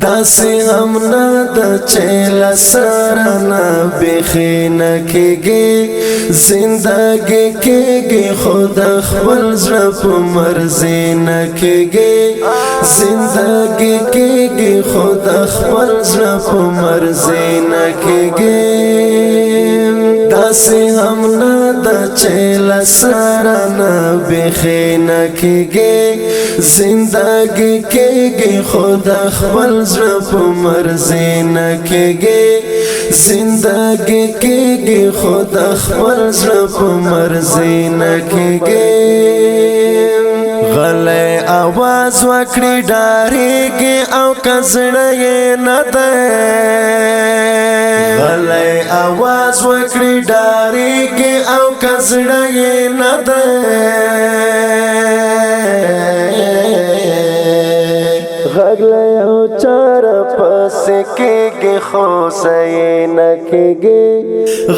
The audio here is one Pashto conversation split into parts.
داسی هم نده چیل سرنا بخینا کیگی زندگی کیگی خود خبر زرپ مرزی نکیگی زندگی کیگی خود خبر زرپ مرزی نکیگی داسی هم نده چیل سرنا بخینا کیگی زندگی کیگی خود خبر زرپ مرزی نکیگی زندگی کیگی خود خبر زرپ مرزی نکیگی غلی آواز وکړي ډاریږي او کزړې نه ده غلی آواز وکړي ډاریږي او کزړې نه ده غلی او چار پس کېږي خو سې نه کېږي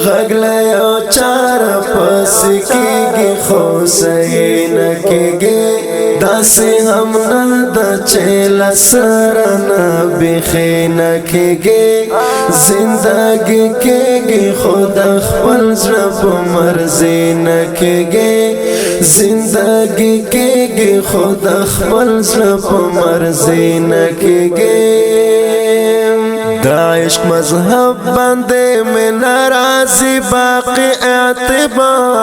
غلی او چار پس کېږي خو سې نه کېږي داسې هم نه ده چې له سره نه بیخي نه کېږي زندګي کېږي خو د خپل زړه په مرزي نه کېږي زندگی کېږي خو د خپل زړه په مرزي نه کېږي د عشق مذهب باندې مې ناراضي باقي اعتبار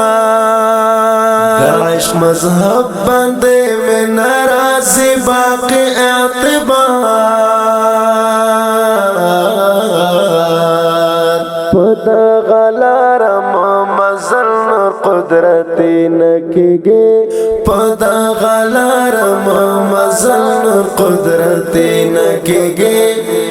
د عشق مذهب باندې مې ناراضي باقي اعتبار په دغه لاره مزل قدرتی نکیگی پدا غلار مزل قدرتی نکیگی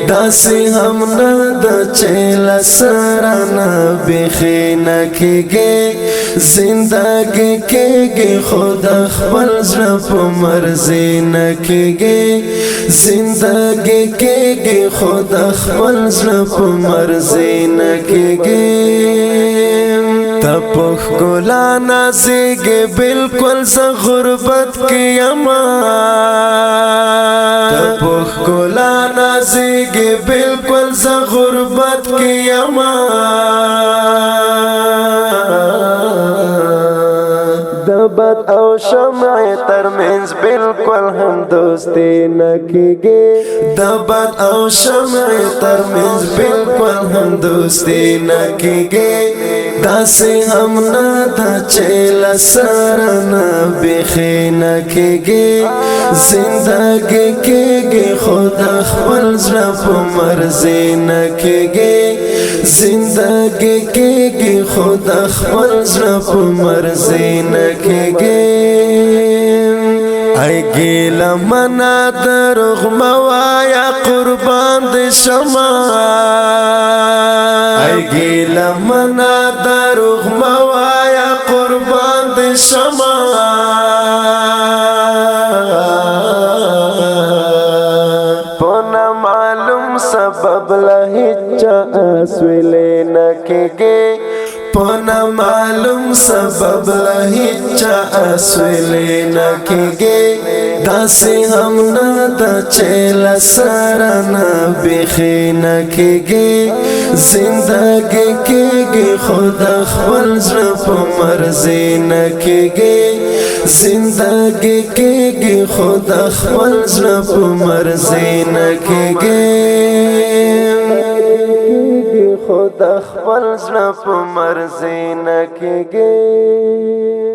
داسی هم نده چیل سرنا بیخی نکیگی زندگی کیگی خود خبر زرپ مرزی نکیگی زندگی کیگی خود خبر زرپ مرزی نکیگی تپخ گلا نازیگی بالکل ز غربت کی اما تپخ گلا نازیگی بالکل ز غربت کی اما دبت او شمع ترمنز بالکل هم دوستی نکیگی دبت او شمع ترمنز بالکل هم دوستی نکیگی داسی هم نده چیل سرنا بیخی نکیگی زندگی کیگی خود خبر زرپ مرزی نکیگی زندگی کیگی خود خبر زرپ مرزی نکیگی ای گیلا منا دروغ موایا قربان دی شما ای گیلا منا دروغ موایا قربان دی شما پونا معلوم سبب لہچا اسویلے نکیگی پونا معلوم سبب لہچا اسویلے نکیگی داسی هم نده چیل سرنا بیخی نکیگی زندگی کیگی خود خبر زرپ مرزی نکیگی زندگی کیگی خود خبر زرپ مرزی نکیگی خود خبر زرپ مرزی نکیگی